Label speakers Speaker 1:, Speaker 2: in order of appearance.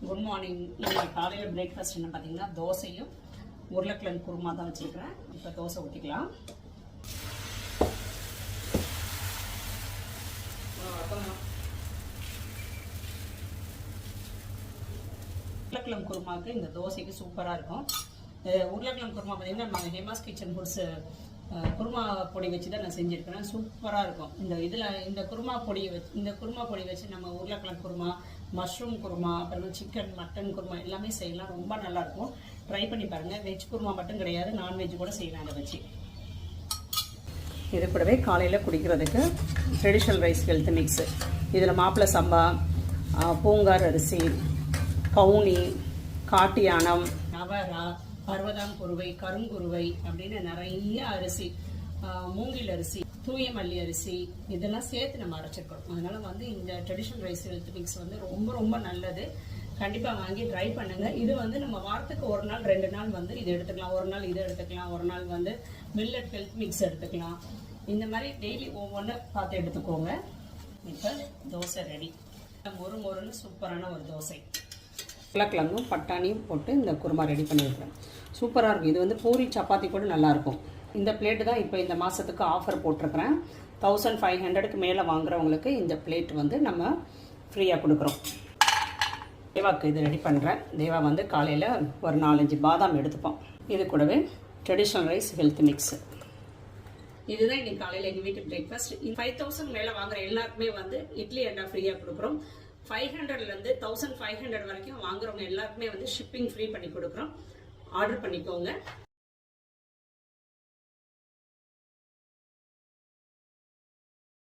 Speaker 1: Good morning. இன்னைக்கு காலையில் breakfast என்ன பார்த்தீங்கன்னா தோசையும் உருளைக்கிழங்கு குருமா தான் வச்சுருக்கிறேன். இப்போ தோசை ஊற்றிக்கலாம். உருளைக்கிழங்கு குருமாவுக்கு இந்த தோசைக்கு சூப்பராக இருக்கும். உருளைக்கிழங்கு குருமா பார்த்தீங்கன்னா நம்ம ஹேமாஸ் கிச்சன் ஃபுட்ஸ் குருமா பொடி வச்சு தான் நான் செஞ்சுருக்கிறேன். சூப்பராக இருக்கும். இந்த குருமா பொடி வச்சு நம்ம உருளைக்கிழங்கு குருமா, மஷ்ரூம் குருமா, அப்புறம் சிக்கன் மட்டன் குருமா எல்லாமே செய்யலாம். ரொம்ப நல்லாயிருக்கும். ட்ரை பண்ணி பாருங்கள். வெஜ் குருமா மட்டும் கிடையாது, நான்வெஜ் கூட செய்யலாம் அதை வச்சு. இது கூடவே காலையில் குடிக்கிறதுக்கு ட்ரெடிஷ்னல் ரைஸ் ஹெல்த் மிக்ஸு. இதில் மாப்பிள்ளை சம்பா, பூங்கார் அரிசி, கவுனி, காட்டியானம், நவரா, பர்வதாங்குருவை, கருங்குருவை அப்படின்னு நிறைய அரிசி, மூங்கில் அரிசி, தூய மல்லி அரிசி இதெல்லாம் சேர்த்து நம்ம அரைச்சிருக்கோம். அதனால இந்த ட்ரெடிஷ்னல் ரைஸ் ஹெல்த் மிக்ஸ் ரொம்ப ரொம்ப நல்லது. கண்டிப்பாக வாங்கி ட்ரை பண்ணுங்க. இது நம்ம வாரத்துக்கு ஒரு நாள் 2 நாள் இது எடுத்துக்கலாம். ஒரு நாள் இது எடுத்துக்கலாம், ஒரு நாள் மில்லட் ஹெல்த் மிக்ஸ் எடுத்துக்கலாம். இந்த மாதிரி டெய்லி ஒவ்வொன்று பார்த்து எடுத்துக்கோங்க. இப்போ தோசை ரெடி. மொறுன்னு சூப்பரான ஒரு தோசை. உருளைக்கிழங்கும் பட்டாணியும் போட்டு இந்த குருமா ரெடி பண்ணியிருக்கிறேன். சூப்பராக இருக்கும். இது பூரி சப்பாத்தி கூட நல்லாயிருக்கும். இந்த பிளேட்டு தான் இப்போ இந்த மாதத்துக்கு ஆஃபர் போட்டிருக்கிறேன். 1500க்கு மேலே வாங்குறவங்களுக்கு இந்த பிளேட் நம்ம ஃப்ரீயாக கொடுக்குறோம். தேவாவுக்கு இது ரெடி பண்ணுறேன். தேவா காலையில் ஒரு 4-5 பாதாம் எடுத்துப்போம். இது கூடவே ட்ரெடிஷ்னல் ரைஸ் ஹெல்த் மிக்ஸு. இதுதான் இன்னைக்கு காலையில் எங்கள் வீட்டு பிரேக்ஃபாஸ்ட். 5000 மேலே வாங்குற எல்லாருக்குமே இட்லி அண்டா ஃப்ரீயாக கொடுக்குறோம். 500லேருந்து 1500 வரைக்கும் வாங்குறவங்க எல்லாருக்குமே ஷிப்பிங் ஃப்ரீ பண்ணி கொடுக்குறோம். ஆர்டர் பண்ணிக்கோங்க.